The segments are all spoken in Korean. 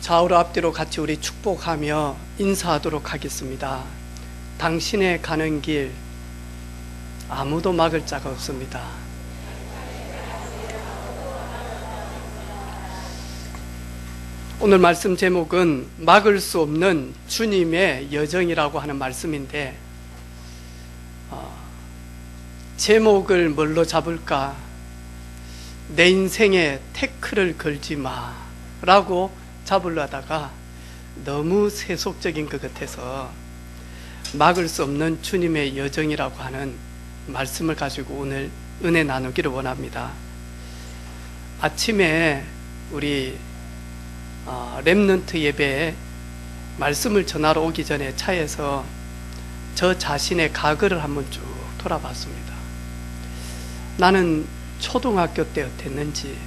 좌우로 앞뒤로 같이 우리 축복하며 인사하도록 하겠습니다. 당신의 가는 길 아무도 막을 자가 없습니다. 오늘 말씀 제목은 막을 수 없는 주님의 여정이라고 하는 말씀인데, 제목을 뭘로 잡을까? 내 인생에 태클을 걸지 마 라고 잡으려다가 너무 세속적인 것 같아서 막을 수 없는 주님의 여정이라고 하는 말씀을 가지고 오늘 은혜 나누기를 원합니다. 아침에 우리 렘넌트 예배에 말씀을 전하러 오기 전에 차에서 저 자신의 과거를 한번 쭉 돌아봤습니다. 나는 초등학교 때 어땠는지,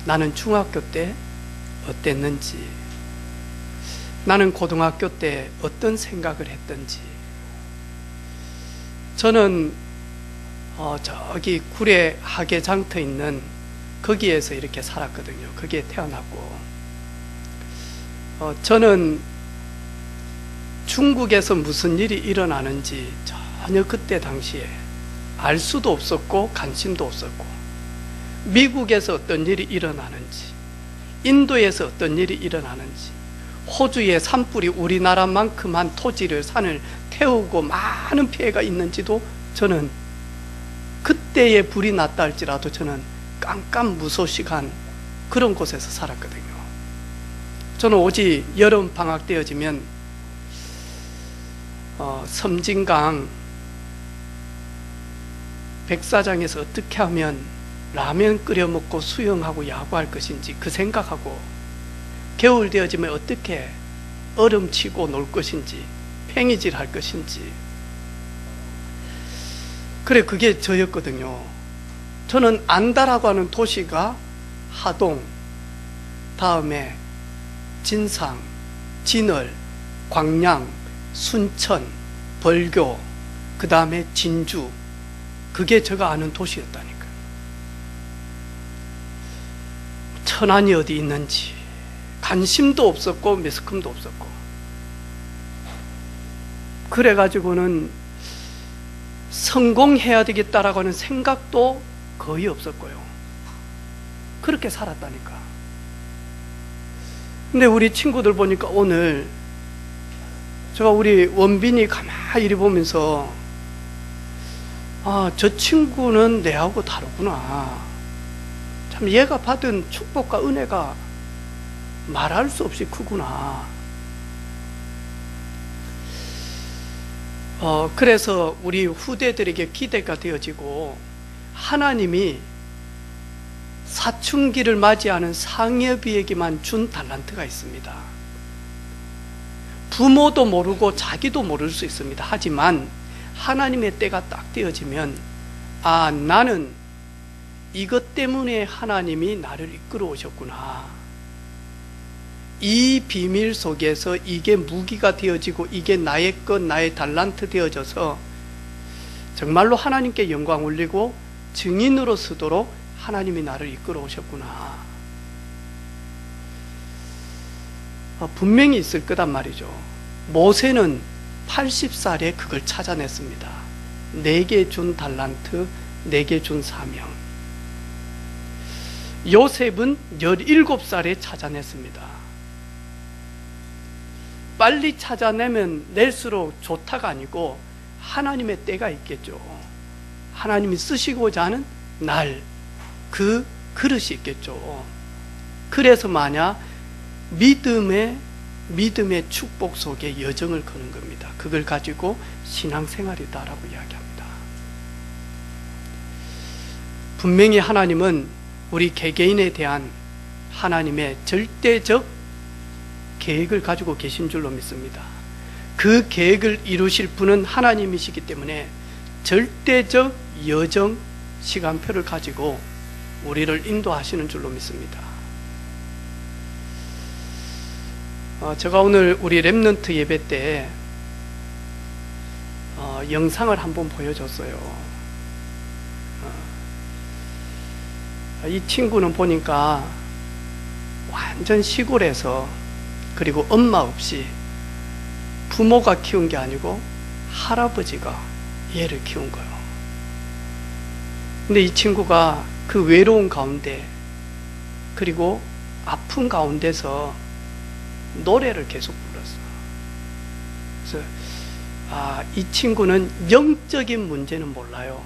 나는 중학교 때 어땠는지, 나는 고등학교 때 어떤 생각을 했던지. 저는 저기 구례 하계장터 있는 거기에서 이렇게 살았거든요. 거기에 태어났고, 저는 중국에서 무슨 일이 일어나는지 전혀 그때 당시에 알 수도 없었고 관심도 없었고, 미국에서 어떤 일이 일어나는지, 인도에서 어떤 일이 일어나는지, 호주의 산불이 우리나라만큼한 토지를, 산을 태우고 많은 피해가 있는지도 저는 그때에 불이 났다 할지라도 저는 깜깜무소식한 그런 곳에서 살았거든요. 저는 오직 여름 방학 되어지면 섬진강 백사장에서 어떻게 하면 라면 끓여 먹고 수영하고 야구할 것인지 그 생각하고, 겨울 되어지면 어떻게 얼음 치고 놀 것인지, 팽이질 할 것인지, 그래 그게 저였거든요. 저는 안다라고 하는 도시가 하동, 다음에 진상, 진월, 광양, 순천, 벌교, 그 다음에 진주, 그게 제가 아는 도시였다니까요. 천안이 어디 있는지 관심도 없었고 매스컴도 없었고, 그래가지고는 성공해야 되겠다라고 하는 생각도 거의 없었고요. 그렇게 살았다니까. 근데 우리 친구들 보니까 오늘 제가 우리 원빈이 가만히 이리 보면서, 저 친구는 내하고 다르구나. 참 얘가 받은 축복과 은혜가 말할 수 없이 크구나. 그래서 우리 후대들에게 기대가 되어지고, 하나님이 사춘기를 맞이하는 상여비에게만 준 달란트가 있습니다. 부모도 모르고 자기도 모를 수 있습니다. 하지만 하나님의 때가 딱 되어지면, 나는 이것 때문에 하나님이 나를 이끌어 오셨구나. 이 비밀 속에서 이게 무기가 되어지고 이게 나의 것, 나의 달란트 되어져서 정말로 하나님께 영광 올리고 증인으로 서도록 하나님이 나를 이끌어 오셨구나. 분명히 있을 거단 말이죠. 모세는 80살에 그걸 찾아냈습니다. 내게 준 달란트, 내게 준 사명. 요셉은 17살에 찾아냈습니다. 빨리 찾아내면 낼수록 좋다가 아니고 하나님의 때가 있겠죠. 하나님이 쓰시고자 하는 날, 그 그릇이 있겠죠. 그래서 만약 믿음의 축복 속에 여정을 거는 겁니다. 그걸 가지고 신앙생활이다라고 이야기합니다. 분명히 하나님은 우리 개개인에 대한 하나님의 절대적 계획을 가지고 계신 줄로 믿습니다. 그 계획을 이루실 분은 하나님이시기 때문에 절대적 여정 시간표를 가지고 우리를 인도하시는 줄로 믿습니다. 제가 오늘 우리 렘넌트 예배 때 영상을 한번 보여줬어요. 이 친구는 보니까 완전 시골에서 그리고 엄마 없이 부모가 키운 게 아니고 할아버지가 얘를 키운 거예요. 근데 이 친구가 그 외로운 가운데 그리고 아픈 가운데서 노래를 계속 불렀어요. 그래서 이 친구는 영적인 문제는 몰라요.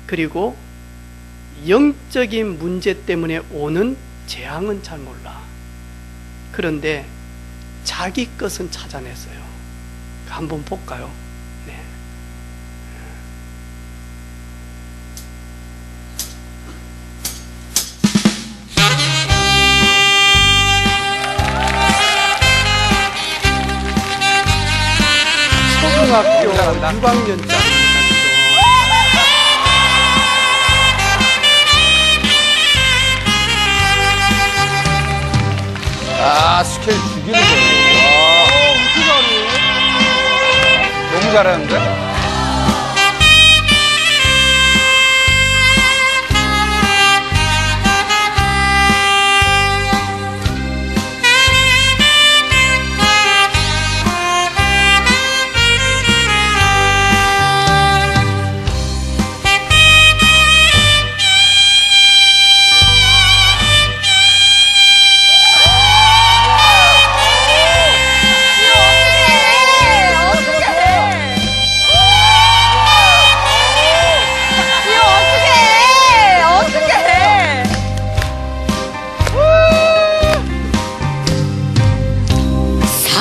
그리고 영적인 문제 때문에 오는 재앙은 잘 몰라. 그런데 자기 것은 찾아냈어요. 한번 볼까요? 네. 초등학교 6학년짜리 스케일 죽이는 거네. 와. 어떻게 잘해? 너무 잘하는데?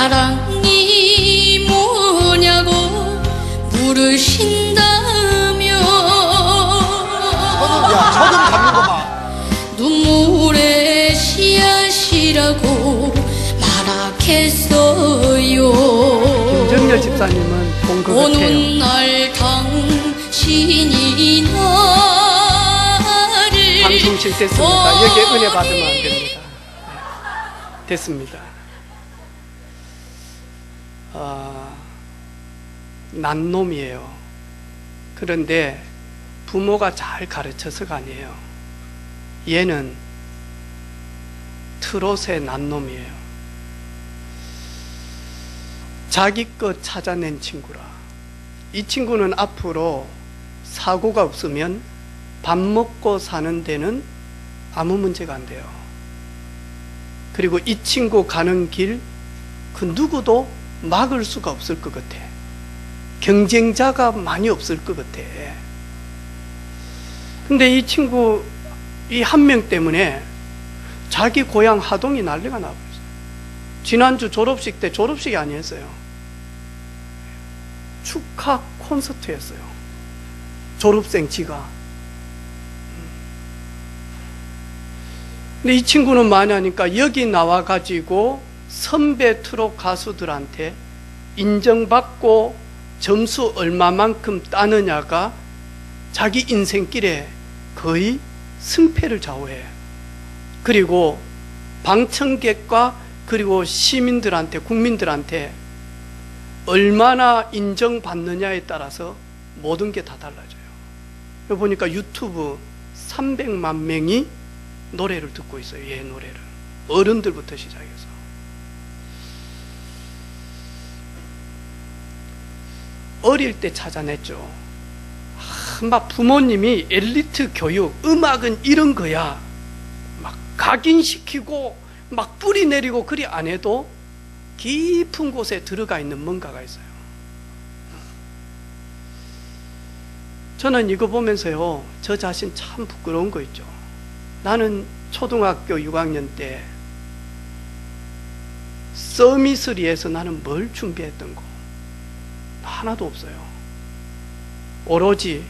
사랑이 뭐냐고 물으신다면 야, 저금 잡는 거 봐. 눈물의 씨앗이라고 말하겠어요. 김정열 집사님은 본 것 같아요. 오는 날 당신이 나를 방송 실패했습니다. 여기에 은혜 받으면 안 됩니다. 네. 됐습니다. 난 놈이에요. 그런데 부모가 잘 가르쳐서가 아니에요. 얘는 트롯의 난 놈이에요. 자기 것 찾아낸 친구라. 이 친구는 앞으로 사고가 없으면 밥 먹고 사는 데는 아무 문제가 안 돼요. 그리고 이 친구 가는 길 그 누구도 막을 수가 없을 것 같아. 경쟁자가 많이 없을 것 같아. 근데 이 친구 이 한 명 때문에 자기 고향 하동이 난리가 나버렸어요. 지난주 졸업식 때 졸업식이 아니었어요. 축하 콘서트였어요. 졸업생 지가. 근데 이 친구는 뭐냐니까 여기 나와가지고 선배 트롯 가수들한테 인정받고 점수 얼마만큼 따느냐가 자기 인생길에 거의 승패를 좌우해. 그리고 방청객과 그리고 시민들한테, 국민들한테 얼마나 인정받느냐에 따라서 모든 게 다 달라져요. 여기 보니까 유튜브 300만 명이 노래를 듣고 있어요. 얘 노래를. 어른들부터 시작해서. 어릴 때 찾아냈죠. 막 부모님이 엘리트 교육, 음악은 이런 거야. 막 각인시키고 막 뿌리 내리고 그리 안 해도 깊은 곳에 들어가 있는 뭔가가 있어요. 저는 이거 보면서요, 저 자신 참 부끄러운 거 있죠. 나는 초등학교 6학년 때 서미스리에서 나는 뭘 준비했던 거 하나도 없어요. 오로지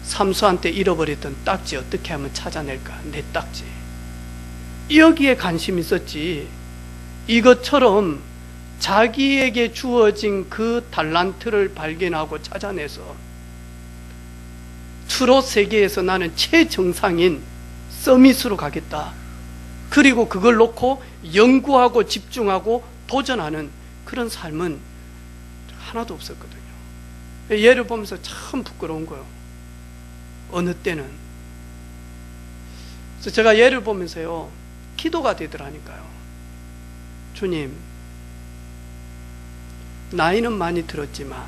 삼수한테 잃어버렸던 딱지 어떻게 하면 찾아낼까, 내 딱지, 여기에 관심 있었지. 이것처럼 자기에게 주어진 그 달란트를 발견하고 찾아내서 트롯 세계에서 나는 최정상인 서밋으로 가겠다. 그리고 그걸 놓고 연구하고 집중하고 도전하는 그런 삶은 하나도 없었거든요. 얘를 보면서 참 부끄러운 거예요. 어느 때는. 그래서 제가 얘를 보면서요, 기도가 되더라니까요. 주님, 나이는 많이 들었지만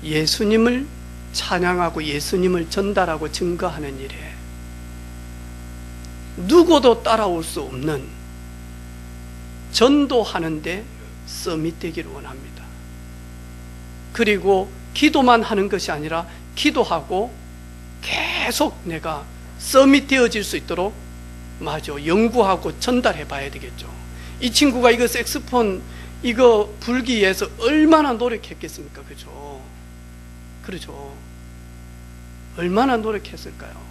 예수님을 찬양하고 예수님을 전달하고 증거하는 일에 누구도 따라올 수 없는 전도하는데 서밋 되기를 원합니다. 그리고 기도만 하는 것이 아니라 기도하고 계속 내가 서밋 되어질 수 있도록 연구하고 전달해 봐야 되겠죠. 이 친구가 이거 색스폰 이거 불기 위해서 얼마나 노력했겠습니까? 그죠? 그렇죠. 얼마나 노력했을까요?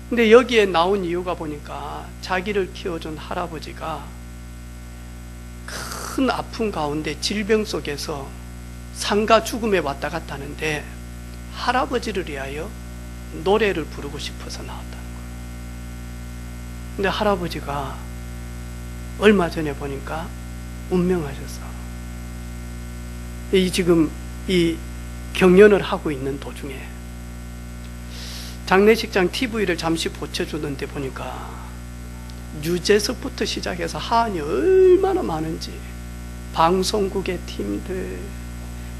근데 여기에 나온 이유가 보니까 자기를 키워준 할아버지가 큰 아픔 가운데 질병 속에서 삶과 죽음에 왔다 갔다 하는데 할아버지를 위하여 노래를 부르고 싶어서 나왔다는 거예요. 근데 할아버지가 얼마 전에 보니까 운명하셨어. 지금 이 경연을 하고 있는 도중에 장례식장 TV를 잠시 보쳐주는데 보니까 유재석부터 시작해서 하안이 얼마나 많은지, 방송국의 팀들,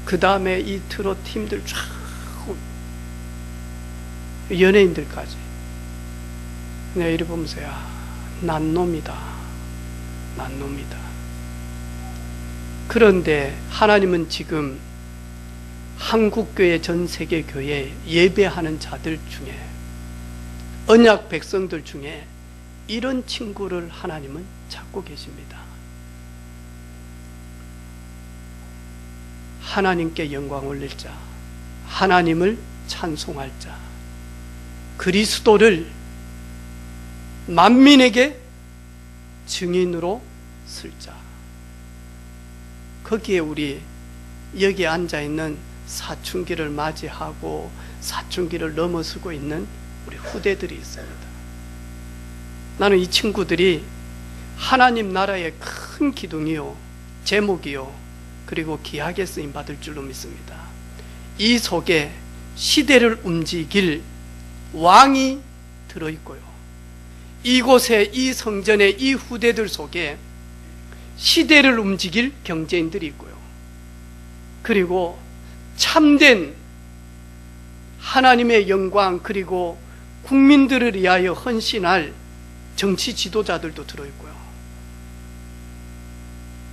그 다음에 이 트롯 팀들 쫙, 연예인들까지. 내가 이래 보면서 난 놈이다. 그런데 하나님은 지금 한국교회, 전 세계 교회 예배하는 자들 중에, 언약 백성들 중에 이런 친구를 하나님은 찾고 계십니다. 하나님께 영광 올릴 자, 하나님을 찬송할 자, 그리스도를 만민에게 증인으로 쓸 자. 거기에 우리 여기 앉아있는 사춘기를 맞이하고 사춘기를 넘어서고 있는 우리 후대들이 있습니다. 나는 이 친구들이 하나님 나라의 큰 기둥이요, 제목이요, 그리고 귀하게 쓰임 받을 줄로 믿습니다. 이 속에 시대를 움직일 왕이 들어있고요, 이곳에, 이 성전의 이 후대들 속에 시대를 움직일 경제인들이 있고요, 그리고 참된 하나님의 영광, 그리고 국민들을 위하여 헌신할 정치 지도자들도 들어있고요,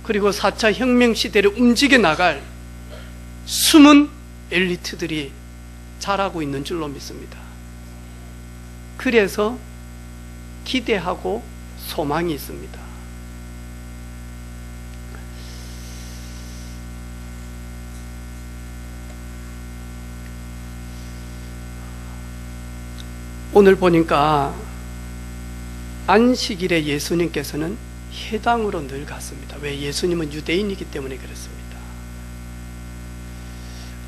그리고 4차 혁명 시대를 움직여 나갈 숨은 엘리트들이 자라고 있는 줄로 믿습니다. 그래서 기대하고 소망이 있습니다. 오늘 보니까 안식일에 예수님께서는 회당으로 늘 갔습니다. 왜? 예수님은 유대인이기 때문에 그렇습니다.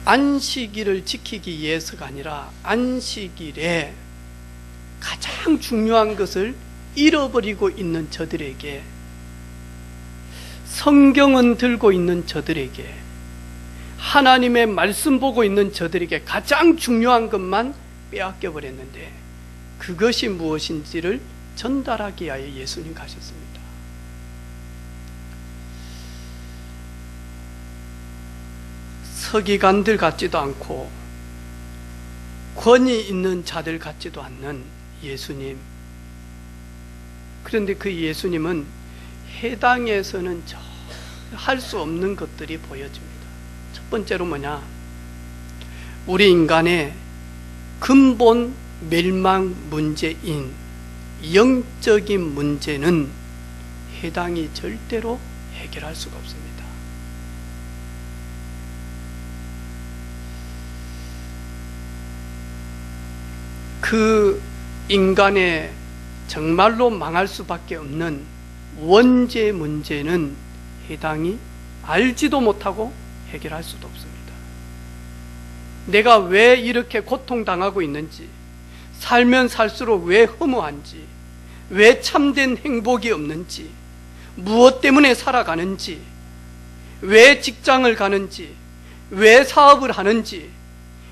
안식일을 지키기 위해서가 아니라 안식일에 가장 중요한 것을 잃어버리고 있는 저들에게, 성경은 들고 있는 저들에게, 하나님의 말씀 보고 있는 저들에게 가장 중요한 것만 빼앗겨 버렸는데, 그것이 무엇인지를 전달하기 위하여 예수님 가셨습니다. 서기관들 같지도 않고 권위 있는 자들 같지도 않는 예수님. 그런데 그 예수님은 해당에서는 할 수 없는 것들이 보여집니다. 첫 번째로 뭐냐? 우리 인간의 근본 멸망 문제인 영적인 문제는 해당이 절대로 해결할 수가 없습니다. 그 인간의 정말로 망할 수밖에 없는 원죄 문제는 해당이 알지도 못하고 해결할 수도 없습니다. 내가 왜 이렇게 고통당하고 있는지, 살면 살수록 왜 허무한지, 왜 참된 행복이 없는지, 무엇 때문에 살아가는지, 왜 직장을 가는지, 왜 사업을 하는지,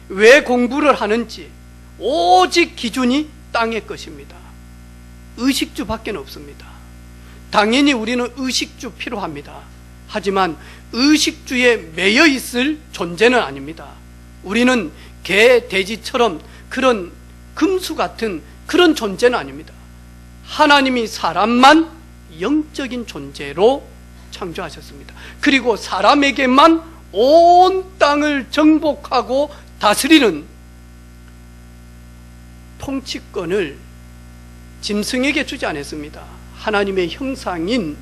왜 공부를 하는지, 오직 기준이 땅의 것입니다. 의식주밖에 없습니다. 당연히 우리는 의식주 필요합니다. 하지만 의식주에 매여 있을 존재는 아닙니다. 우리는 개, 돼지처럼 그런 금수 같은 그런 존재는 아닙니다. 하나님이 사람만 영적인 존재로 창조하셨습니다. 그리고 사람에게만 온 땅을 정복하고 다스리는 통치권을 짐승에게 주지 않았습니다. 하나님의 형상인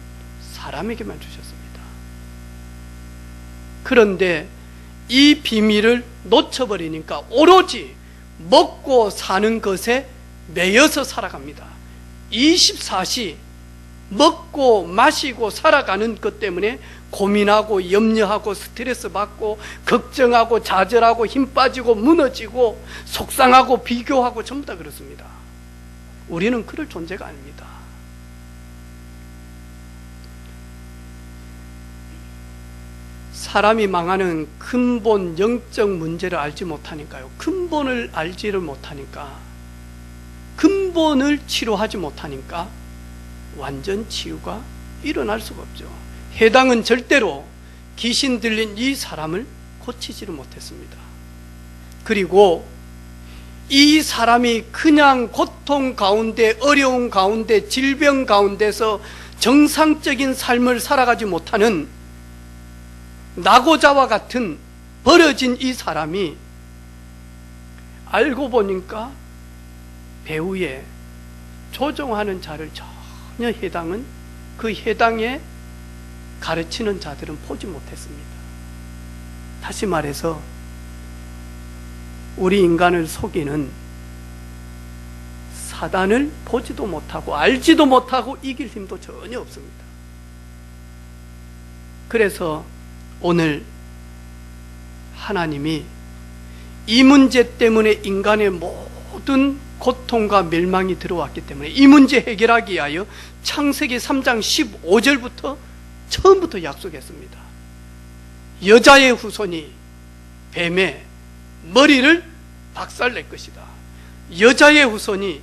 사람에게만 주셨습니다. 그런데 이 비밀을 놓쳐버리니까 오로지 먹고 사는 것에 매여서 살아갑니다. 24시 먹고 마시고 살아가는 것 때문에 고민하고 염려하고 스트레스 받고 걱정하고 좌절하고 힘 빠지고 무너지고 속상하고 비교하고 전부 다 그렇습니다. 우리는 그럴 존재가 아닙니다. 사람이 망하는 근본 영적 문제를 알지 못하니까요. 근본을 알지를 못하니까, 근본을 치료하지 못하니까 완전 치유가 일어날 수가 없죠. 해당은 절대로 귀신 들린 이 사람을 고치지를 못했습니다. 그리고 이 사람이 그냥 고통 가운데, 어려움 가운데, 질병 가운데서 정상적인 삶을 살아가지 못하는 낙오자와 같은 벌어진 이 사람이 알고 보니까 배후에 조종하는 자를 전혀 해당은 그 해당에 가르치는 자들은 보지 못했습니다. 다시 말해서 우리 인간을 속이는 사단을 보지도 못하고 알지도 못하고 이길 힘도 전혀 없습니다. 그래서 오늘 하나님이 이 문제 때문에 인간의 모든 고통과 멸망이 들어왔기 때문에 이 문제 해결하기 위하여 창세기 3장 15절부터 처음부터 약속했습니다. 여자의 후손이 뱀의 머리를 박살낼 것이다. 여자의 후손이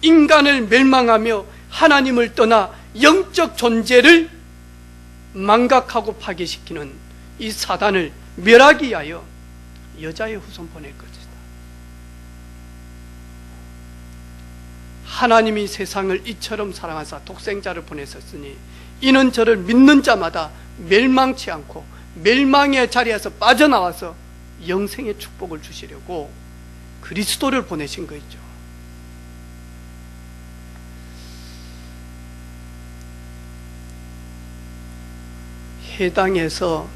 인간을 멸망하며 하나님을 떠나 영적 존재를 망각하고 파괴시키는 이 사단을 멸하기 위하여 여자의 후손 보낼 것이다. 하나님이 세상을 이처럼 사랑하사 독생자를 보내셨으니 이는 저를 믿는 자마다 멸망치 않고 멸망의 자리에서 빠져나와서 영생의 축복을 주시려고 그리스도를 보내신 거죠. 해당에서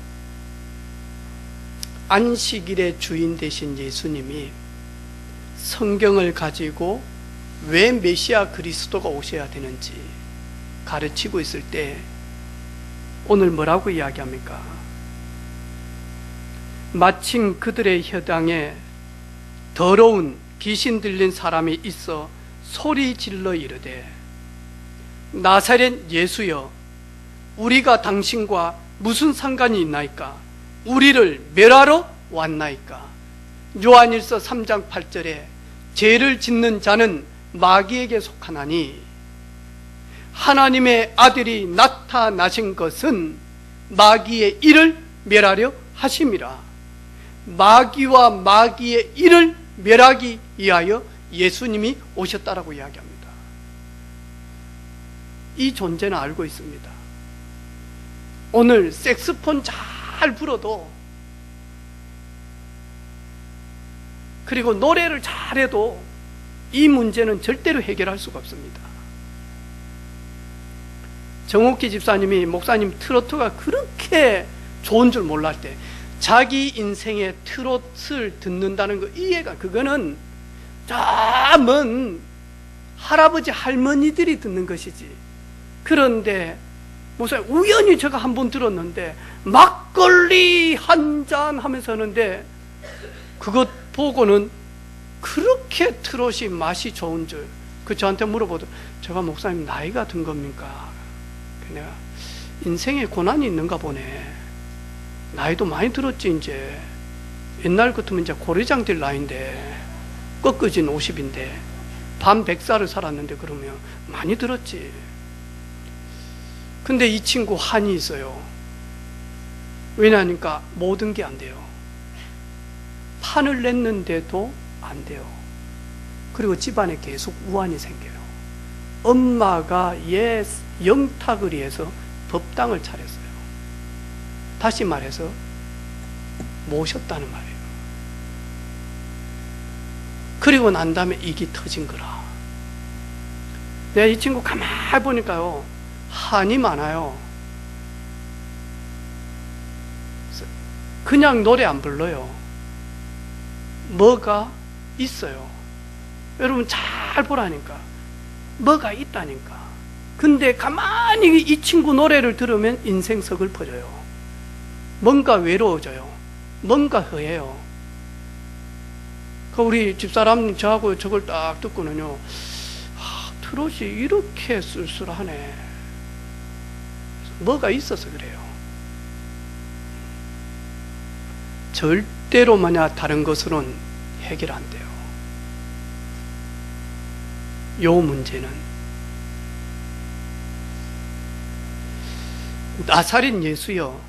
안식일의 주인 되신 예수님이 성경을 가지고 왜 메시아 그리스도가 오셔야 되는지 가르치고 있을 때 오늘 뭐라고 이야기합니까? 마침 그들의 혀당에 더러운 귀신 들린 사람이 있어 소리 질러 이르되 나사렛 예수여 우리가 당신과 무슨 상관이 있나이까? 우리를 멸하러 왔나이까? 요한일서 3장 8절에 죄를 짓는 자는 마귀에게 속하나니 하나님의 아들이 나타나신 것은 마귀의 일을 멸하려 하심이라. 마귀와 마귀의 일을 멸하기 위하여 예수님이 오셨다라고 이야기합니다. 이 존재는 알고 있습니다. 오늘 색스폰 잘 불어도 그리고 노래를 잘해도 이 문제는 절대로 해결할 수가 없습니다. 정옥기 집사님이 목사님 트로트가 그렇게 좋은 줄 몰랄 때 자기 인생의 트로트를 듣는다는 거 이해가 그거는 저 먼 할아버지 할머니들이 듣는 것이지. 그런데 목사님 우연히 제가 한 번 들었는데 막걸리 한 잔 하면서 하는데 그것 보고는 그렇게 트롯이 맛이 좋은 줄 그 저한테 물어보더라고요. 제가 목사님 나이가 든 겁니까? 내가 인생에 고난이 있는가 보네. 나이도 많이 들었지. 이제 옛날 같으면 이제 고래장 될 나이인데 꺾어진 50인데 반 100살을 살았는데 그러면 많이 들었지. 근데 이 친구 한이 있어요. 왜냐하니까 모든 게 안 돼요. 판을 냈는데도 안 돼요. 그리고 집안에 계속 우환이 생겨요. 엄마가 얘 영탁을 위해서 법당을 차렸어요. 다시 말해서 모셨다는 말이에요. 그리고 난 다음에 이게 터진 거라. 내가 이 친구 가만히 보니까요, 한이 많아요. 그냥 노래 안 불러요. 뭐가 있어요. 여러분 잘 보라니까. 뭐가 있다니까. 근데 가만히 이 친구 노래를 들으면 인생 서글퍼져요. 뭔가 외로워져요. 뭔가 허해요. 우리 집사람 저하고 저걸 딱 듣고는요, 트롯이 이렇게 쓸쓸하네. 뭐가 있어서 그래요. 절대로 만약 다른 것으로는 해결 안 돼요. 요 문제는 나사렛 예수여,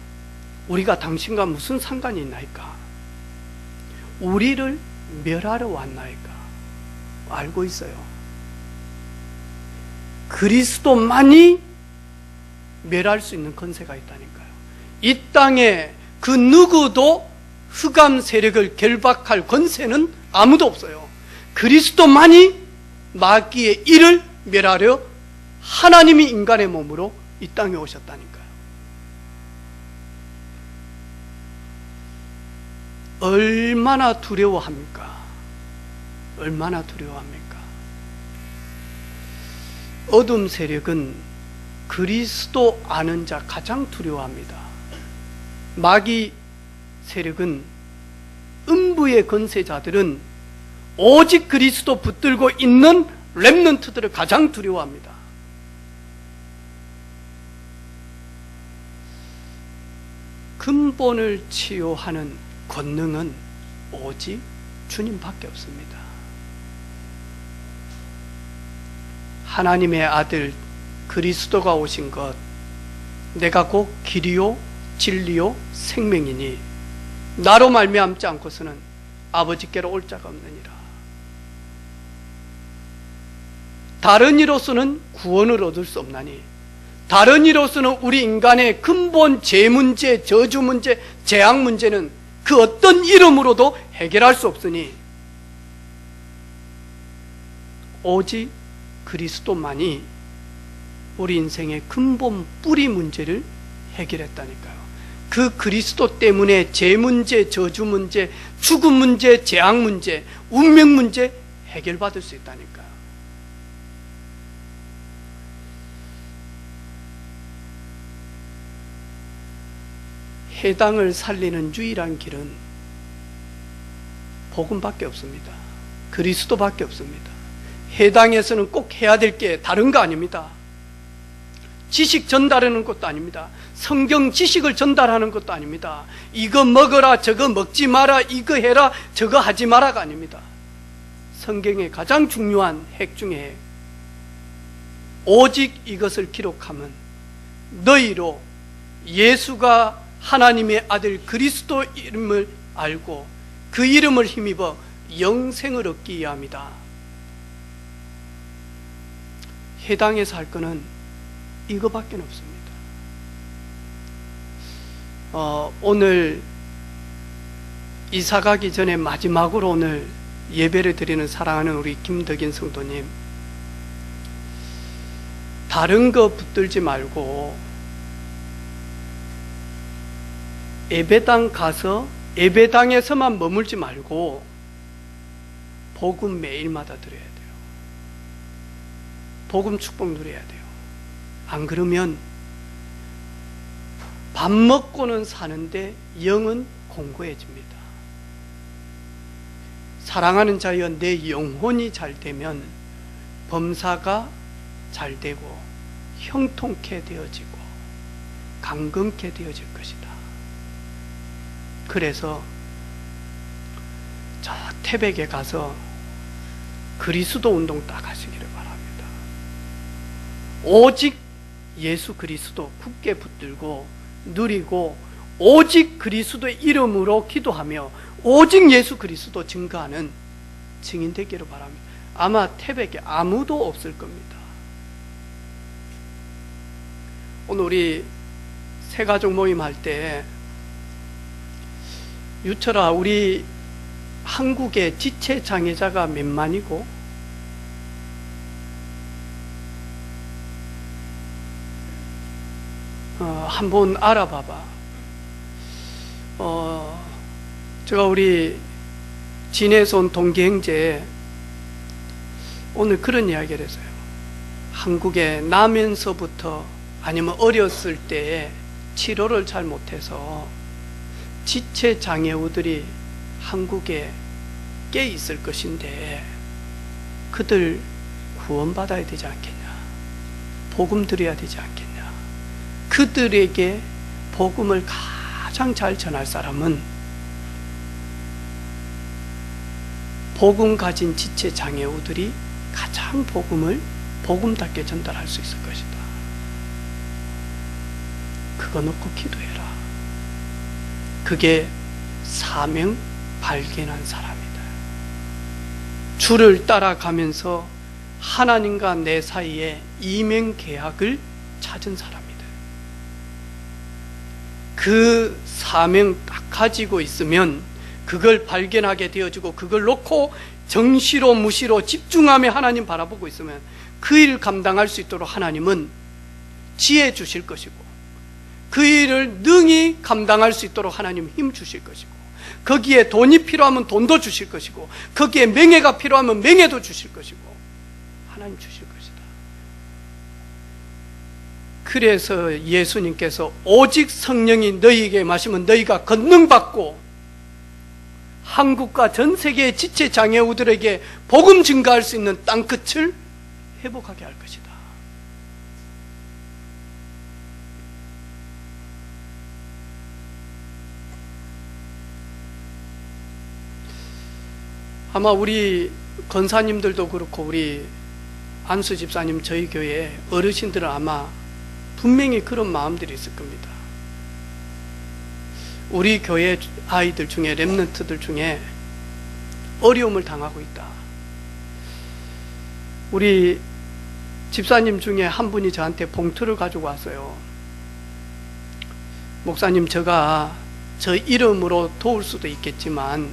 우리가 당신과 무슨 상관이 있나이까? 우리를 멸하러 왔나이까? 알고 있어요. 그리스도만이 멸할 수 있는 권세가 있다니까요. 이 땅에 그 누구도 흑암 세력을 결박할 권세는 아무도 없어요. 그리스도만이 마귀의 일을 멸하려 하나님이 인간의 몸으로 이 땅에 오셨다니까요. 얼마나 두려워합니까? 얼마나 두려워합니까? 어둠 세력은 그리스도 아는 자 가장 두려워합니다. 마귀 세력은, 음부의 권세자들은 오직 그리스도 붙들고 있는 렘넌트들을 가장 두려워합니다. 근본을 치유하는 권능은 오직 주님밖에 없습니다. 하나님의 아들 그리스도가 오신 것, 내가 곧 길이요 진리요 생명이니 나로 말미암지 않고서는 아버지께로 올 자가 없느니라. 다른 이로서는 구원을 얻을 수 없나니, 다른 이로서는 우리 인간의 근본 죄 문제, 저주 문제, 재앙 문제는 그 어떤 이름으로도 해결할 수 없으니 오직 그리스도만이 우리 인생의 근본 뿌리 문제를 해결했다니까요. 그 그리스도 때문에 죄 문제, 저주 문제, 죽음 문제, 재앙 문제, 운명 문제 해결받을 수 있다니까요. 해당을 살리는 유일한 길은 복음밖에 없습니다. 그리스도밖에 없습니다. 해당에서는 꼭 해야 될 게 다른 거 아닙니다. 지식 전달하는 것도 아닙니다. 성경 지식을 전달하는 것도 아닙니다. 이거 먹어라, 저거 먹지 마라, 이거 해라, 저거 하지 마라가 아닙니다. 성경의 가장 중요한 핵 중에 핵, 오직 이것을 기록하면 너희로 예수가 하나님의 아들 그리스도 이름을 알고 그 이름을 힘입어 영생을 얻기 위함이다. 해당에서 할 거는 이거밖에 없습니다. 오늘 이사 가기 전에 마지막으로 오늘 예배를 드리는 사랑하는 우리 김덕인 성도님, 다른 거 붙들지 말고 예배당 가서 예배당에서만 머물지 말고 복음 매일마다 드려야 돼요. 복음 축복 누려야 돼요. 안 그러면 밥 먹고는 사는데 영은 공고해집니다. 사랑하는 자여, 내 영혼이 잘 되면 범사가 잘 되고 형통케 되어지고 강건케 되어질 것이다. 그래서 저 태백에 가서 그리스도 운동 딱 하시기를 바랍니다. 오직 예수 그리스도 굳게 붙들고 누리고 오직 그리스도의 이름으로 기도하며 오직 예수 그리스도 증거하는 증인 되기를 바랍니다. 아마 태백에 아무도 없을 겁니다. 오늘 우리 새가족 모임 할 때 유철아, 우리 한국의 지체 장애자가 몇만이고 한번 알아봐봐. 제가 우리 진해에서 온 동기 형제 오늘 그런 이야기를 했어요. 한국에 나면서부터 아니면 어렸을 때에 치료를 잘 못해서 지체 장애우들이 한국에 깨 있을 것인데 그들 구원받아야 되지 않겠냐, 복음 드려야 되지 않겠냐. 그들에게 복음을 가장 잘 전할 사람은 복음 가진 지체 장애우들이 가장 복음을 복음답게 전달할 수 있을 것이다. 그거 놓고 기도해라. 그게 사명 발견한 사람이다. 주를 따라가면서 하나님과 내 사이에 이명 계약을 찾은 사람이다. 그 사명 딱 가지고 있으면 그걸 발견하게 되어지고 그걸 놓고 정시로 무시로 집중하며 하나님 바라보고 있으면 그 일 감당할 수 있도록 하나님은 지혜 주실 것이고 그 일을 능히 감당할 수 있도록 하나님 힘 주실 것이고 거기에 돈이 필요하면 돈도 주실 것이고 거기에 명예가 필요하면 명예도 주실 것이고 하나님 주실 것이다. 그래서 예수님께서 오직 성령이 너희에게 마시면 너희가 권능받고 한국과 전 세계의 지체 장애우들에게 복음 증가할 수 있는 땅끝을 회복하게 할 것이다. 아마 우리 권사님들도 그렇고 우리 안수 집사님 저희 교회 어르신들은 아마 분명히 그런 마음들이 있을 겁니다. 우리 교회 아이들 중에 렘넌트들 중에 어려움을 당하고 있다. 우리 집사님 중에 한 분이 저한테 봉투를 가지고 왔어요. 목사님, 제가 저 이름으로 도울 수도 있겠지만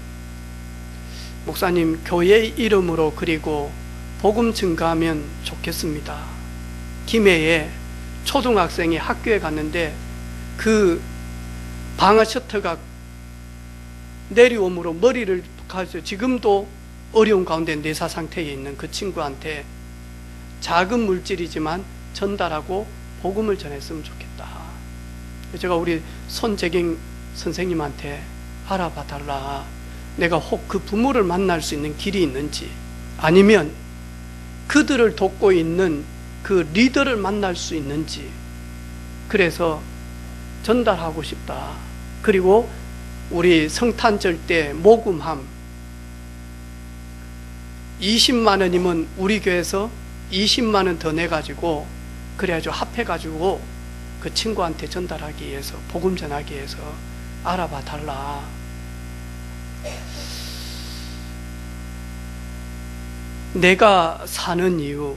목사님 교회 이름으로 그리고 복음 증가하면 좋겠습니다. 김해에 초등학생이 학교에 갔는데 그 방아 셔터가 내려옴으로 머리를 가지고 지금도 어려운 가운데 뇌사 상태에 있는 그 친구한테 작은 물질이지만 전달하고 복음을 전했으면 좋겠다. 제가 우리 손재경 선생님한테 알아봐 달라. 내가 혹 그 부모를 만날 수 있는 길이 있는지 아니면 그들을 돕고 있는 그 리더를 만날 수 있는지 그래서 전달하고 싶다. 그리고 우리 성탄절 때 모금함 20만 원이면 우리 교회에서 20만 원 더 내가지고 그래가지고 합해가지고 그 친구한테 전달하기 위해서 복음 전하기 위해서 알아봐 달라. 내가 사는 이유,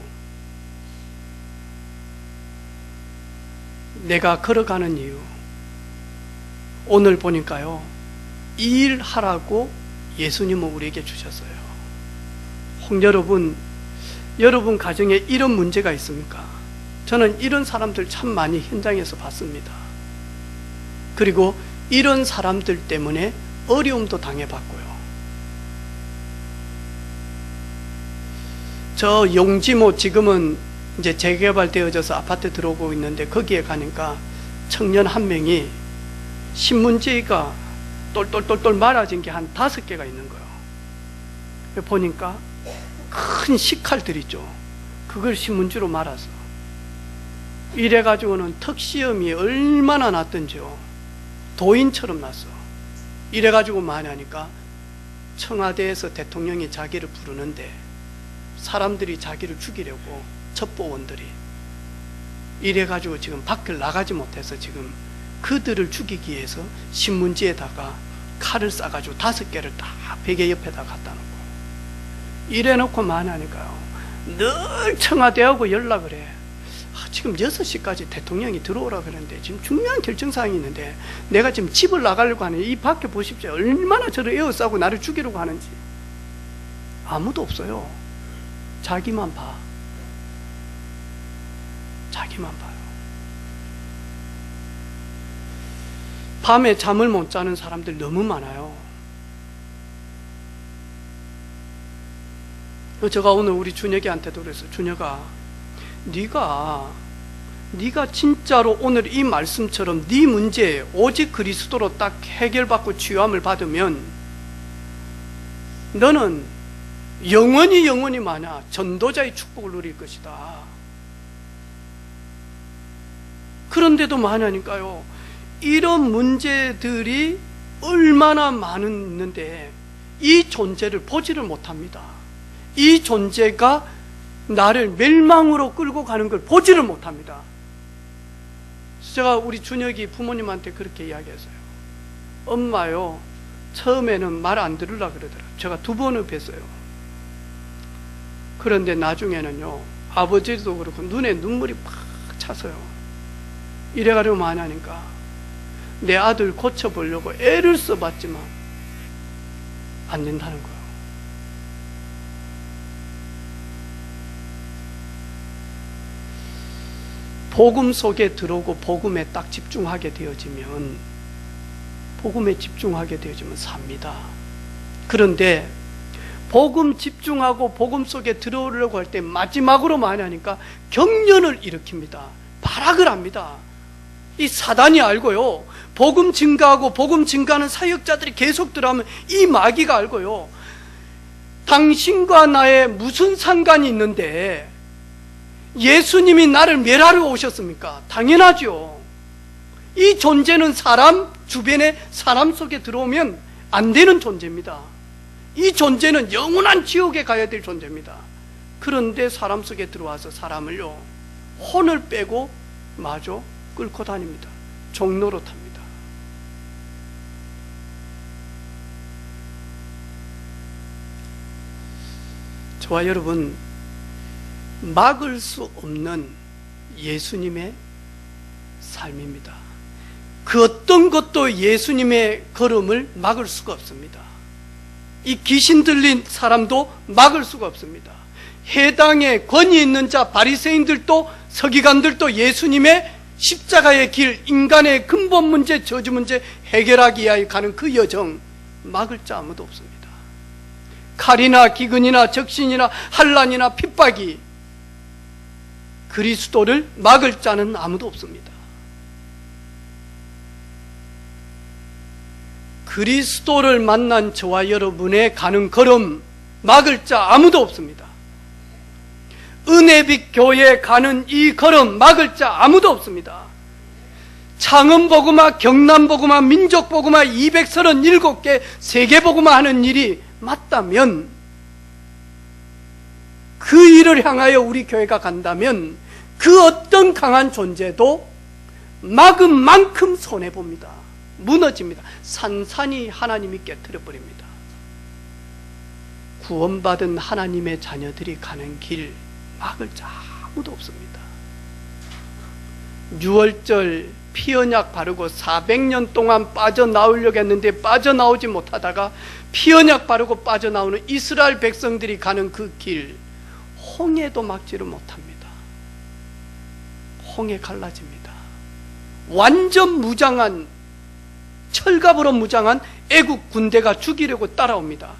내가 걸어가는 이유, 오늘 보니까요, 이 일 하라고 예수님은 우리에게 주셨어요. 홍 여러분, 여러분 가정에 이런 문제가 있습니까? 저는 이런 사람들 참 많이 현장에서 봤습니다. 그리고 이런 사람들 때문에 어려움도 당해봤고요. 저 용지모 지금은 이제 재개발되어져서 아파트 들어오고 있는데 거기에 가니까 청년 한 명이 신문지가 똘똘똘똘 말아진 게 한 5개가 있는 거예요. 보니까 큰 식칼들 있죠. 그걸 신문지로 말아서 이래가지고는 턱시험이 얼마나 났던지요. 도인처럼 났어. 이래가지고 많이 하니까 청와대에서 대통령이 자기를 부르는데 사람들이 자기를 죽이려고 첩보원들이 이래가지고 지금 밖을 나가지 못해서 지금 그들을 죽이기 위해서 신문지에다가 칼을 싸가지고 5개를 다 베개 옆에다 갖다 놓고 이래놓고 만하니까요, 늘 청와대하고 연락을 해. 지금 6시까지 대통령이 들어오라 그러는데 지금 중요한 결정사항이 있는데 내가 지금 집을 나가려고 하는데 이 밖에 보십시오. 얼마나 저를 에워싸고 나를 죽이려고 하는지. 아무도 없어요. 자기만 봐. 자기만 봐요. 밤에 잠을 못 자는 사람들 너무 많아요. 제가 오늘 우리 준혁이한테도 그랬어요. 준혁아, 네가 진짜로 오늘 이 말씀처럼 네 문제에 오직 그리스도로 딱 해결받고 치유함을 받으면 너는 영원히 마냐 전도자의 축복을 누릴 것이다. 그런데도 마냐니까요, 이런 문제들이 얼마나 많은데 이 존재를 보지를 못합니다. 이 존재가 나를 멸망으로 끌고 가는 걸 보지를 못합니다. 제가 우리 준혁이 부모님한테 그렇게 이야기했어요. 엄마요, 처음에는 말 안 들으려고 그러더라. 제가 2번을 뵀어요. 그런데 나중에는요, 아버지도 그렇고 눈에 눈물이 팍 차서요. 이래가지고 뭐하냐니까 내 아들 고쳐보려고 애를 써봤지만 안 된다는 거예요. 복음 속에 들어오고 복음에 딱 집중하게 되어지면 삽니다. 그런데 복음 집중하고 복음 속에 들어오려고 할 때 마지막으로 뭐하냐니까 경련을 일으킵니다. 발악을 합니다. 이 사단이 알고요, 복음 증가하고 복음 증가하는 사역자들이 계속 들어오면 이 마귀가 알고요, 당신과 나의 무슨 상관이 있는데 예수님이 나를 멸하러 오셨습니까? 당연하죠. 이 존재는 사람 주변에 사람 속에 들어오면 안 되는 존재입니다. 이 존재는 영원한 지옥에 가야 될 존재입니다. 그런데 사람 속에 들어와서 사람을요, 혼을 빼고 마저 끌고 다닙니다. 종로로 탑니다. 저와 여러분, 막을 수 없는 예수님의 삶입니다. 그 어떤 것도 예수님의 걸음을 막을 수가 없습니다. 이 귀신 들린 사람도 막을 수가 없습니다. 해당에 권위 있는 자 바리새인들도 서기관들도 예수님의 십자가의 길, 인간의 근본 문제, 저주 문제 해결하기 위하여 가는 그 여정 막을 자 아무도 없습니다. 칼이나 기근이나 적신이나 환난이나 핍박이 그리스도를 막을 자는 아무도 없습니다. 그리스도를 만난 저와 여러분의 가는 걸음 막을 자 아무도 없습니다. 은혜빛 교회에 가는 이 걸음 막을 자 아무도 없습니다. 창원복음화, 경남복음화, 민족복음화 237개 세계복음화 하는 일이 맞다면, 그 일을 향하여 우리 교회가 간다면 그 어떤 강한 존재도 막은 만큼 손해봅니다. 무너집니다. 산산이 하나님이 깨트려버립니다. 구원받은 하나님의 자녀들이 가는 길 막을 자 아무도 없습니다. 6월절 피언약 바르고 400년 동안 빠져나오려고 했는데 빠져나오지 못하다가 피언약 바르고 빠져나오는 이스라엘 백성들이 가는 그 길, 홍해도 막지를 못합니다. 홍해 갈라집니다. 완전 무장한, 철갑으로 무장한 애국 군대가 죽이려고 따라옵니다.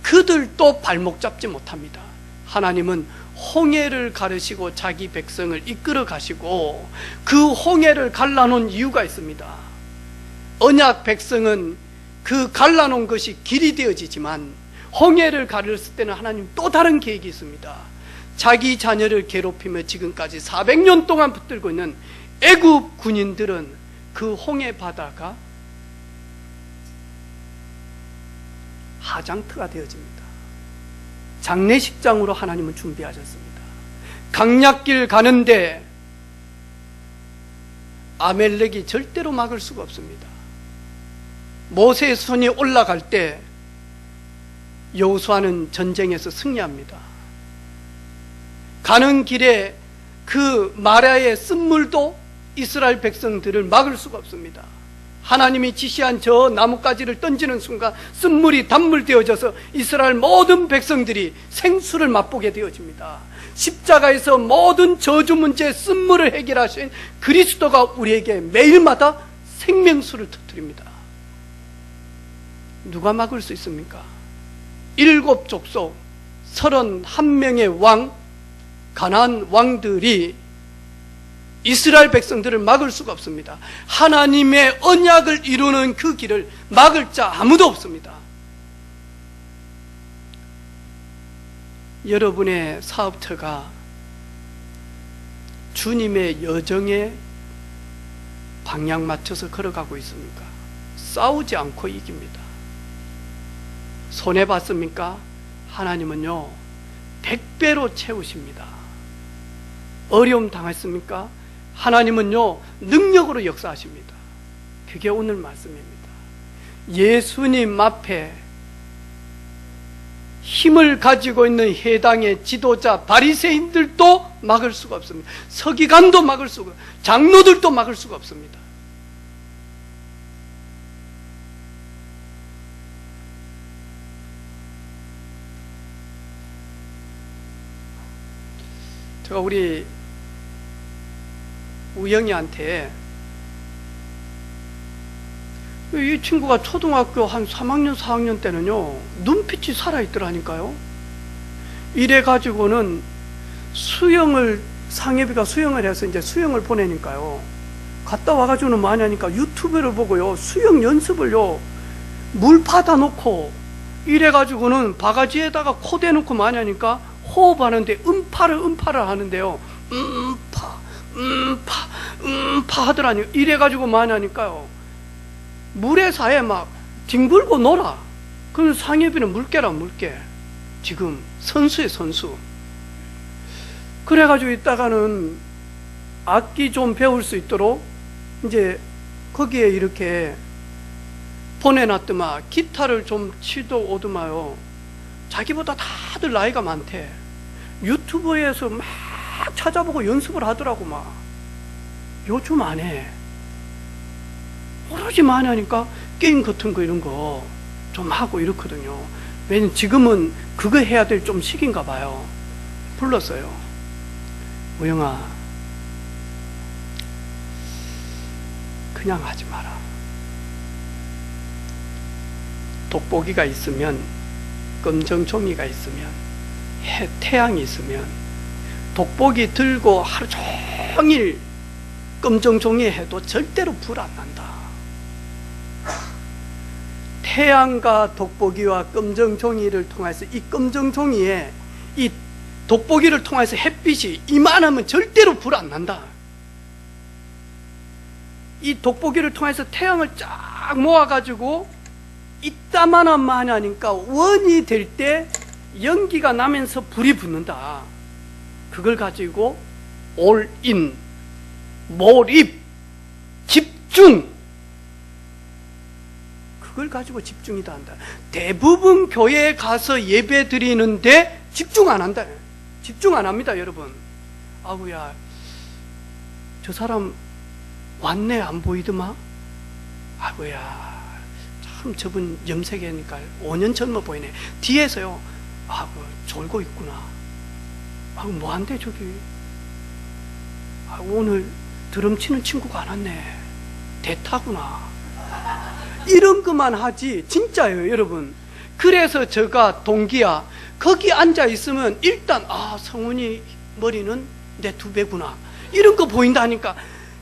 그들도 발목 잡지 못합니다. 하나님은 홍해를 가르시고 자기 백성을 이끌어 가시고 그 홍해를 갈라놓은 이유가 있습니다. 언약 백성은 그 갈라놓은 것이 길이 되어지지만 홍해를 가르칠 때는 하나님 또 다른 계획이 있습니다. 자기 자녀를 괴롭히며 지금까지 400년 동안 붙들고 있는 애국 군인들은 그 홍해 바다가 하장터가 되어집니다. 장례식장으로 하나님은 준비하셨습니다. 강약길 가는데 아멜렉이 절대로 막을 수가 없습니다. 모세의 손이 올라갈 때 여호수아는 전쟁에서 승리합니다. 가는 길에 그 마라의 쓴물도 이스라엘 백성들을 막을 수가 없습니다. 하나님이 지시한 저 나뭇가지를 던지는 순간 쓴물이 단물 되어져서 이스라엘 모든 백성들이 생수를 맛보게 되어집니다. 십자가에서 모든 저주 문제의 쓴물을 해결하신 그리스도가 우리에게 매일마다 생명수를 터뜨립니다. 누가 막을 수 있습니까? 7 족속 31명의 왕, 가나안 왕들이 이스라엘 백성들을 막을 수가 없습니다. 하나님의 언약을 이루는 그 길을 막을 자 아무도 없습니다. 여러분의 사업처가 주님의 여정에 방향 맞춰서 걸어가고 있습니까? 싸우지 않고 이깁니다. 손해봤습니까? 하나님은요 100배로 채우십니다. 어려움 당했습니까? 하나님은요 능력으로 역사하십니다. 그게 오늘 말씀입니다. 예수님 앞에 힘을 가지고 있는 해당의 지도자 바리새인들도 막을 수가 없습니다. 서기관도 막을 수가, 장로들도 막을 수가 없습니다. 제가 우리 우영이한테 이 친구가 초등학교 한 3학년 4학년 때는요 눈빛이 살아있더라니까요. 이래가지고는 수영을, 상해비가 수영을 해서 이제 수영을 보내니까요 갔다 와가지고는 많이 하니까 유튜브를 보고요 수영 연습을요 물 받아 놓고 이래가지고는 바가지에다가 코 대놓고 많이 하니까 호흡하는데 음파를 하는데요 음파 하더라니요. 이래가지고 많이 하니까요 물에 사이에 막 뒹굴고 놀아. 그럼 상해비는 물개라 물개. 지금 선수의 선수. 그래가지고 있다가는 악기 좀 배울 수 있도록 이제 거기에 이렇게 보내놨더만 기타를 좀 치도 오더마요. 자기보다 다들 나이가 많대. 유튜브에서 막 찾아보고 연습을 하더라고. 막 요즘 안 해. 오로지 많이 하니까 게임 같은 거 이런 거 좀 하고 이렇거든요. 왜냐면 지금은 그거 해야 될 좀 시기인가 봐요. 불렀어요. 우영아, 그냥 하지 마라. 돋보기가 있으면, 검정종이가 있으면, 태양이 있으면 돋보기 들고 하루 종일 검정종이 해도 절대로 불 안 난다. 태양과 돋보기와 검정종이를 통해서 이 검정종이에 이 돋보기를 통해서 햇빛이 이만하면 절대로 불 안 난다. 이 돋보기를 통해서 태양을 쫙 모아가지고 이따만한 하니까 원이 될 때 연기가 나면서 불이 붙는다. 그걸 가지고 올인, 몰입, 집중, 그걸 가지고 집중이다 한다. 대부분 교회에 가서 예배 드리는데 집중 안 한다. 집중 안 합니다, 여러분. 아구야, 저 사람 왔네, 안 보이더만? 아구야, 참 저분 염색이니까 5년 젊어 보이네. 뒤에서요, 아구, 졸고 있구나. 아구, 뭐 한대, 저기. 아구, 오늘 드럼 치는 친구가 안 왔네. 대타구나. 이런 것만 하지, 진짜예요, 여러분. 그래서 제가 동기야, 거기 앉아 있으면 일단, 아, 성훈이 머리는 내 2배구나. 이런 거 보인다 하니까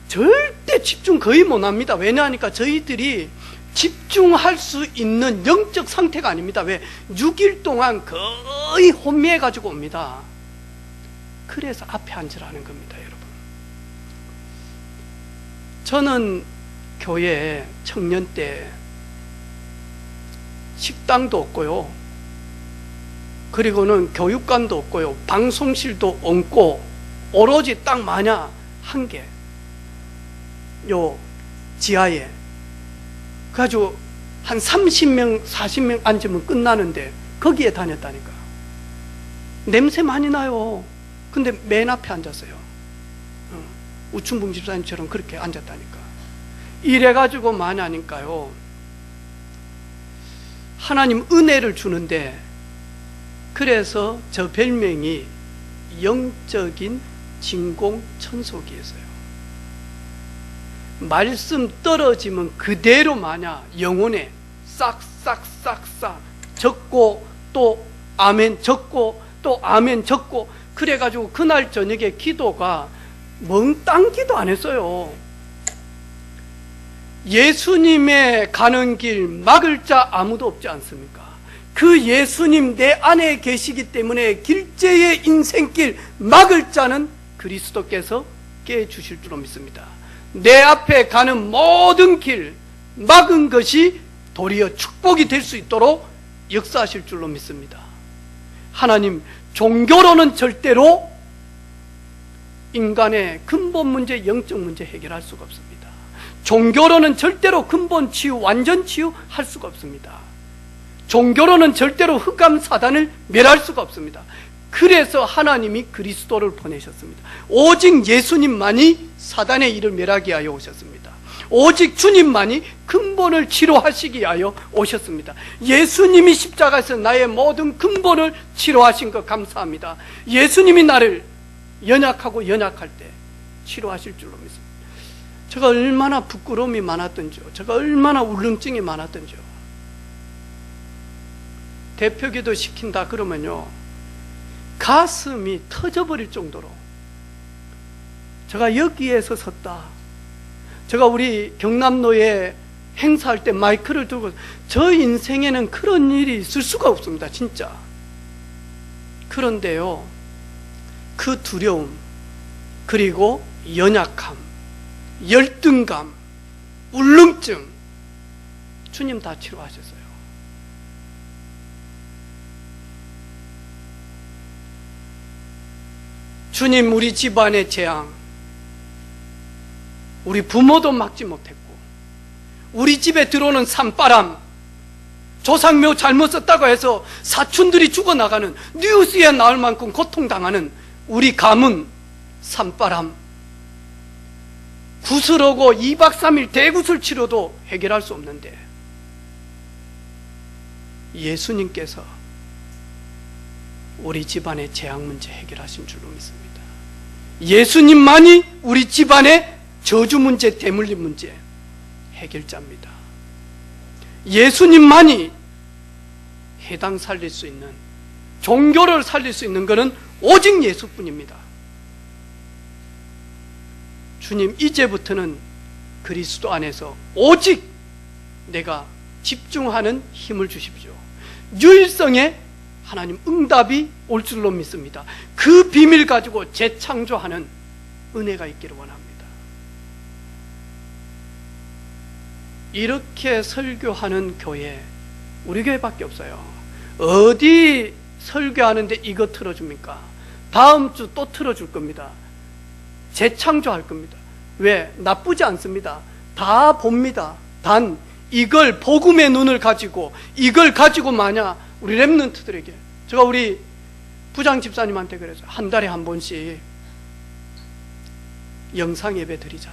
절대 집중 거의 못 합니다. 왜냐하니까 저희들이 집중할 수 있는 영적 상태가 아닙니다. 왜? 6일 동안 거의 혼미해가지고 옵니다. 그래서 앞에 앉으라는 겁니다, 여러분. 저는 교회에 청년 때 식당도 없고요, 그리고는 교육관도 없고요, 방송실도 없고, 오로지 딱 마냥 한 개, 요 지하에. 그래가지고 한 30명, 40명 앉으면 끝나는데 거기에 다녔다니까요. 냄새 많이 나요. 근데 맨 앞에 앉았어요. 우춘봉 집사님처럼 그렇게 앉았다니까. 이래가지고 뭐냐니까요. 하나님 은혜를 주는데, 그래서 저 별명이 영적인 진공천속이었어요. 말씀 떨어지면 그대로 마냐 영혼에 싹싹싹싹 적고 또 아멘 적고 또 아멘 적고, 그래가지고 그날 저녁에 기도가 멍땅 기도 안 했어요. 예수님의 가는 길 막을 자 아무도 없지 않습니까? 그 예수님 내 안에 계시기 때문에 길제의 인생길 막을 자는 그리스도께서 깨주실 줄로 믿습니다. 내 앞에 가는 모든 길 막은 것이 도리어 축복이 될 수 있도록 역사하실 줄로 믿습니다. 하나님, 종교로는 절대로 인간의 근본 문제, 영적 문제 해결할 수가 없습니다. 종교로는 절대로 근본 치유, 완전 치유할 수가 없습니다. 종교로는 절대로 흑암 사단을 멸할 수가 없습니다. 그래서 하나님이 그리스도를 보내셨습니다. 오직 예수님만이 사단의 일을 멸하게 하여 오셨습니다. 오직 주님만이 근본을 치료하시기 위하여 오셨습니다. 예수님이 십자가에서 나의 모든 근본을 치료하신 것 감사합니다. 예수님이 나를 연약하고 연약할 때 치료하실 줄로 믿습니다. 제가 얼마나 부끄러움이 많았던지요, 제가 얼마나 울렁증이 많았던지요. 대표기도 시킨다 그러면요 가슴이 터져버릴 정도로, 제가 여기에서 섰다, 제가 우리 경남로에 행사할 때 마이크를 들고, 저 인생에는 그런 일이 있을 수가 없습니다, 진짜. 그런데요, 그 두려움, 그리고 연약함, 열등감, 울렁증, 주님 다 치료하셨어요. 주님, 우리 집안의 재앙, 우리 부모도 막지 못했고, 우리 집에 들어오는 산바람, 조상묘 잘못 썼다고 해서 사촌들이 죽어나가는, 뉴스에 나올 만큼 고통당하는 우리 가문, 산바람, 구슬하고 2박 3일 대구슬 치료도 해결할 수 없는데 예수님께서 우리 집안의 재앙 문제 해결하신 줄로 믿습니다. 예수님만이 우리 집안의 저주 문제, 대물림 문제 해결자입니다. 예수님만이 해당 살릴 수 있는, 종교를 살릴 수 있는 것은 오직 예수뿐입니다. 주님, 이제부터는 그리스도 안에서 오직 내가 집중하는 힘을 주십시오. 유일성에 하나님 응답이 올 줄로 믿습니다. 그 비밀 가지고 재창조하는 은혜가 있기를 원합니다. 이렇게 설교하는 교회, 우리 교회밖에 없어요. 어디 설교하는데 이거 틀어줍니까? 다음 주 또 틀어줄 겁니다. 재창조할 겁니다. 왜? 나쁘지 않습니다. 다 봅니다. 단 이걸 복음의 눈을 가지고, 이걸 가지고 마냐 우리 렘넌트들에게, 제가 우리 부장 집사님한테 그래서 한 달에 한 번씩 영상 예배 드리자.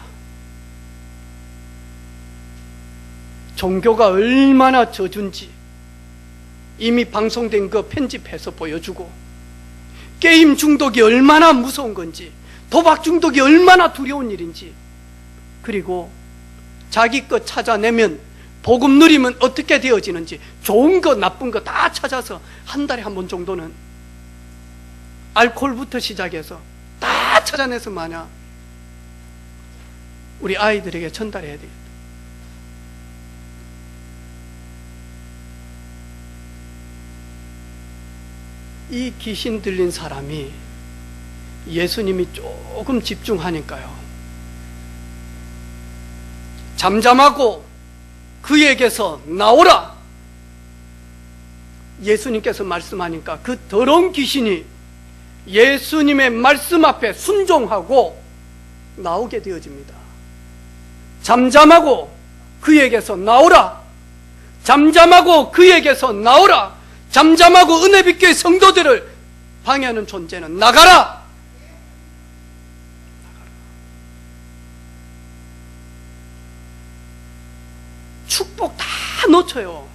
종교가 얼마나 저준지 이미 방송된 거 편집해서 보여주고, 게임 중독이 얼마나 무서운 건지, 도박 중독이 얼마나 두려운 일인지, 그리고 자기 것 찾아내면 복음 누리면 어떻게 되어지는지, 좋은 거 나쁜 거 다 찾아서 한 달에 한 번 정도는, 알코올부터 시작해서 다 찾아내서 마냐 우리 아이들에게 전달해야 되겠다. 이 귀신 들린 사람이 예수님이 조금 집중하니까요, 잠잠하고 그에게서 나오라 예수님께서 말씀하니까 그 더러운 귀신이 예수님의 말씀 앞에 순종하고 나오게 되어집니다. 잠잠하고 그에게서 나오라. 잠잠하고 그에게서 나오라. 잠잠하고 은혜빛교회 성도들을 방해하는 존재는 나가라. 축복 다 놓쳐요.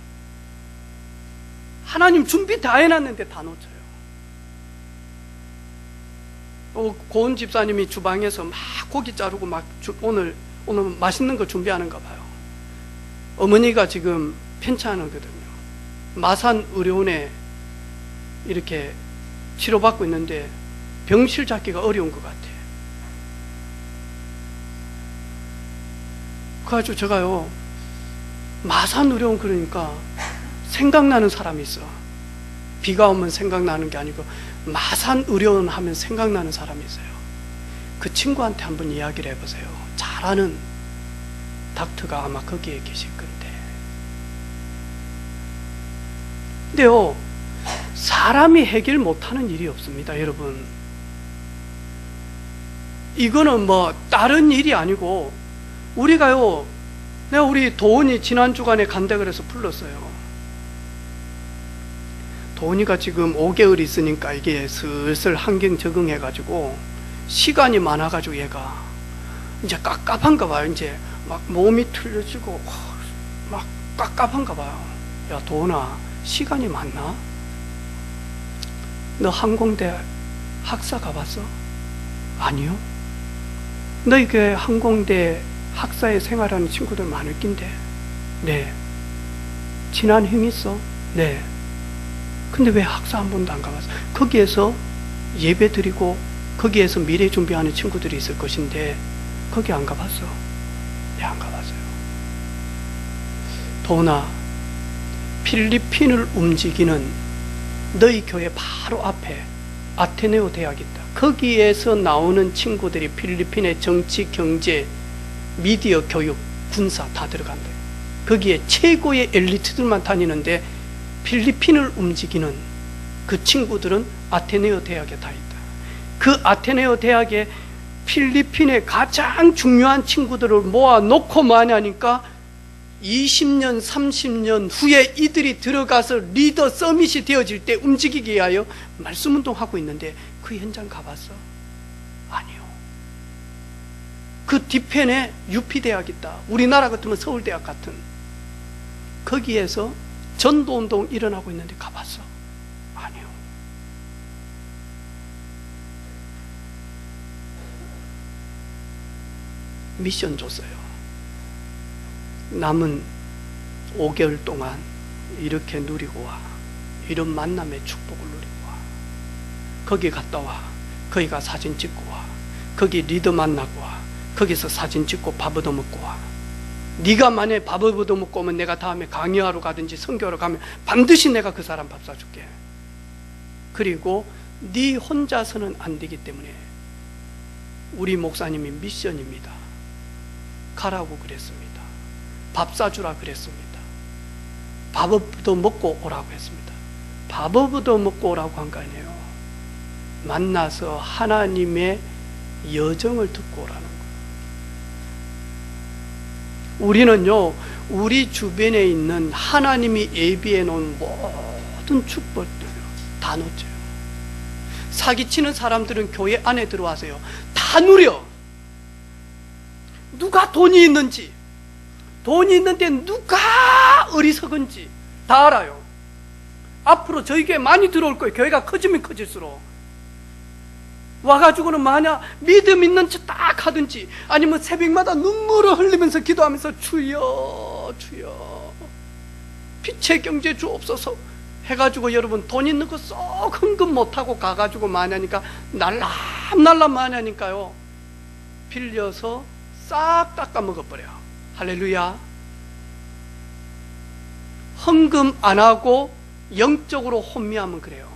하나님 준비 다 해놨는데 다 놓쳐요. 고은 집사님이 주방에서 막 고기 자르고 막 오늘 맛있는 거 준비하는가 봐요. 어머니가 지금 편찮거든요. 마산 의료원에 이렇게 치료받고 있는데 병실 잡기가 어려운 것 같아요. 그래가지고 제가요, 마산 의료원 그러니까 생각나는 사람이 있어. 비가 오면 생각나는 게 아니고 마산 의료원 하면 생각나는 사람이 있어요. 그 친구한테 한번 이야기를 해보세요. 잘 아는 닥터가 아마 거기에 계실 건데. 근데요, 사람이 해결 못하는 일이 없습니다, 여러분. 이거는 뭐 다른 일이 아니고, 우리가요, 내가 우리 도은이 지난 주간에 간다 그래서 불렀어요. 도은이가 지금 5개월 있으니까 이게 슬슬 환경 적응해가지고 시간이 많아가지고 얘가 이제 깝깝한가 봐요. 이제 막 몸이 틀려지고 막 깝깝한가 봐요. 야, 도은아, 시간이 많나? 너 항공대 학사 가봤어? 아니요. 너희 교회 항공대 학사에 생활하는 친구들 많을 낀데. 네. 친한 형 있어? 네. 근데 왜 학사 한 번도 안 가봤어? 거기에서 예배 드리고 거기에서 미래 준비하는 친구들이 있을 것인데 거기 안 가봤어? 네, 안 가봤어요. 도나, 필리핀을 움직이는 너희 교회 바로 앞에 아테네오 대학이 있다. 거기에서 나오는 친구들이 필리핀의 정치, 경제, 미디어, 교육, 군사 다 들어간대. 거기에 최고의 엘리트들만 다니는데 필리핀을 움직이는 그 친구들은 아테네오 대학에 다 있다. 그 아테네오 대학에 필리핀의 가장 중요한 친구들을 모아놓고 뭐하냐니까 20년, 30년 후에 이들이 들어가서 리더 서밋이 되어질 때 움직이기 위하여 말씀운동하고 있는데 그 현장 가봤어? 아니요. 그 뒤편에 UP대학 있다. 우리나라 같으면 서울대학 같은. 거기에서 전도운동 일어나고 있는데 가봤어? 아니요. 미션 줬어요. 남은 5개월 동안 이렇게 누리고 와. 이런 만남의 축복을 누리고 와. 거기 갔다 와. 거기가 사진 찍고 와. 거기 리더 만나고 와. 거기서 사진 찍고 밥 얻어먹고 와. 네가 만약에 밥 얻어먹고 오면 내가 다음에 강의하러 가든지 선교하러 가면 반드시 내가 그 사람 밥 사줄게. 그리고 네 혼자서는 안 되기 때문에 우리 목사님이 미션입니다. 가라고 그랬습니다. 밥 사주라 그랬습니다. 밥 얻어먹고 오라고 했습니다. 밥 얻어먹고 오라고 한 거 아니에요. 만나서 하나님의 여정을 듣고 오라는 거예요. 우리는요, 우리 주변에 있는 하나님이 예비해 놓은 모든 축복들을 다 놓쳐요. 사기치는 사람들은 교회 안에 들어와서요, 다 누려. 누가 돈이 있는지, 돈이 있는데 누가 어리석은지 다 알아요. 앞으로 저희 교회 많이 들어올 거예요. 교회가 커지면 커질수록. 와가지고는 만약 믿음 있는 척 딱 하든지 아니면 새벽마다 눈물을 흘리면서 기도하면서 주여 주여 빛의 경제 주옵소서 해가지고 여러분 돈 있는 거 쏙 헌금 못하고 가가지고 마냐니까 날람날람 마냐니까요 빌려서 싹 닦아먹어버려요. 할렐루야. 헌금 안 하고 영적으로 혼미하면 그래요.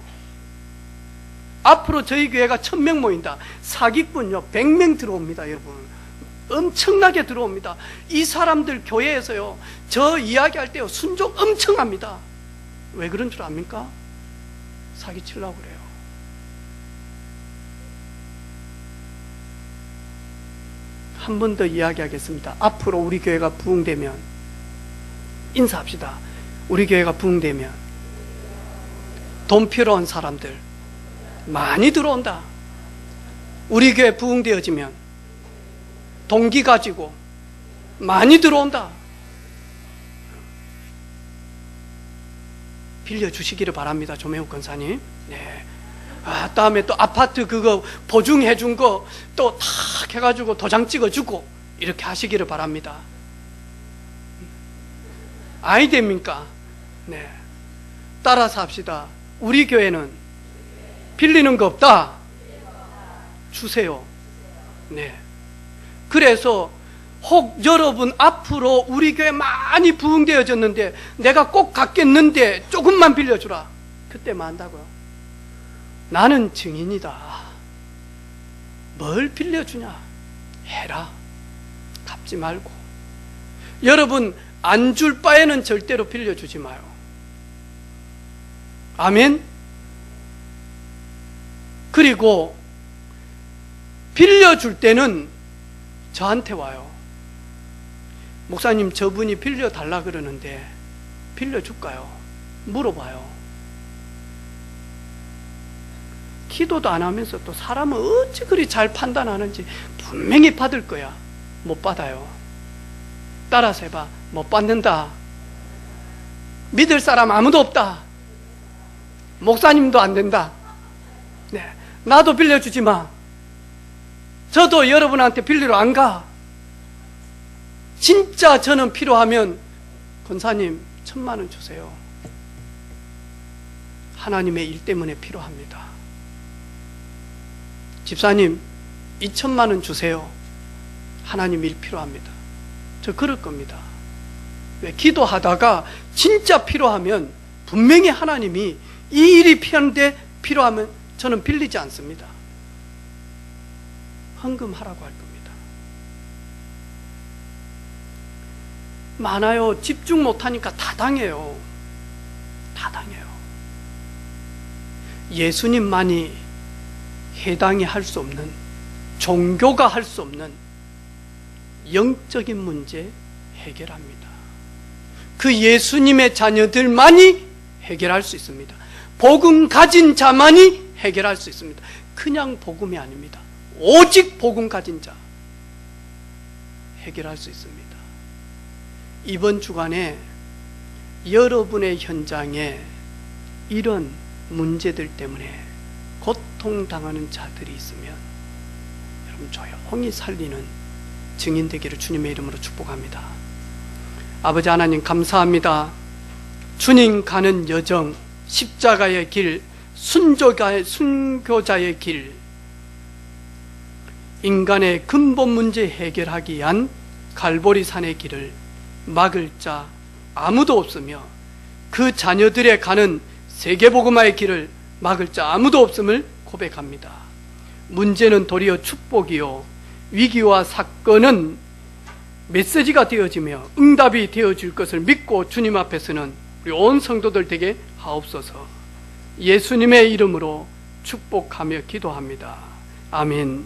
앞으로 저희 교회가 1000명 모인다. 사기꾼요 100명 들어옵니다. 여러분 엄청나게 들어옵니다. 이 사람들 교회에서요 저 이야기할 때요 순종 엄청 합니다. 왜 그런 줄 압니까? 사기치려고 그래요. 한 번 더 이야기하겠습니다. 앞으로 우리 교회가 부흥되면 인사합시다. 우리 교회가 부흥되면 돈 필요한 사람들 많이 들어온다. 우리 교회 부흥되어지면 동기 가지고 많이 들어온다. 빌려주시기를 바랍니다. 조매욱 권사님. 네. 다음에 또 아파트 그거 보증해 준 거 또 탁 해가지고 도장 찍어주고 이렇게 하시기를 바랍니다. 아이 됩니까? 네. 따라서 합시다. 우리 교회는 빌리는 거 없다. 주세요. 네. 그래서 혹 여러분 앞으로 우리 교회 많이 부흥되어졌는데 내가 꼭 갖겠는데 조금만 빌려주라. 그때 뭐 한다고요? 나는 증인이다. 뭘 빌려주냐? 해라. 갚지 말고. 여러분 안 줄 바에는 절대로 빌려주지 마요. 아멘? 그리고 빌려줄 때는 저한테 와요. 목사님 저분이 빌려달라 그러는데 빌려줄까요? 물어봐요. 기도도 안 하면서 또 사람은 어찌 그리 잘 판단하는지 분명히 받을 거야. 못 받아요. 따라서 해봐. 못 받는다. 믿을 사람 아무도 없다. 목사님도 안 된다. 네, 나도 빌려주지 마. 저도 여러분한테 빌리러 안 가. 진짜 저는 필요하면 권사님 1,000만 원 주세요. 하나님의 일 때문에 필요합니다. 집사님 2,000만 원 주세요. 하나님 일 필요합니다. 저 그럴 겁니다. 왜? 기도하다가 진짜 필요하면 분명히 하나님이 이 일이 필요하면 저는 빌리지 않습니다. 헌금하라고 할 겁니다. 많아요. 집중 못하니까 다 당해요. 다 당해요. 예수님만이 해당이 할 수 없는, 종교가 할 수 없는 영적인 문제 해결합니다. 그 예수님의 자녀들만이 해결할 수 있습니다. 복음 가진 자만이 해결할 수 있습니다. 그냥 복음이 아닙니다. 오직 복음 가진 자 해결할 수 있습니다. 이번 주간에 여러분의 현장에 이런 문제들 때문에 고통당하는 자들이 있으면 여러분 조용히 살리는 증인 되기를 주님의 이름으로 축복합니다. 아버지 하나님 감사합니다. 주님 가는 여정, 십자가의 길, 순교자의 길, 인간의 근본 문제 해결하기 위한 갈보리산의 길을 막을 자 아무도 없으며 그 자녀들의 가는 세계복음화의 길을 막을 자 아무도 없음을 고백합니다. 문제는 도리어 축복이요 위기와 사건은 메시지가 되어지며 응답이 되어질 것을 믿고 주님 앞에서는 우리 온 성도들 되게 하옵소서. 예수님의 이름으로 축복하며 기도합니다. 아멘.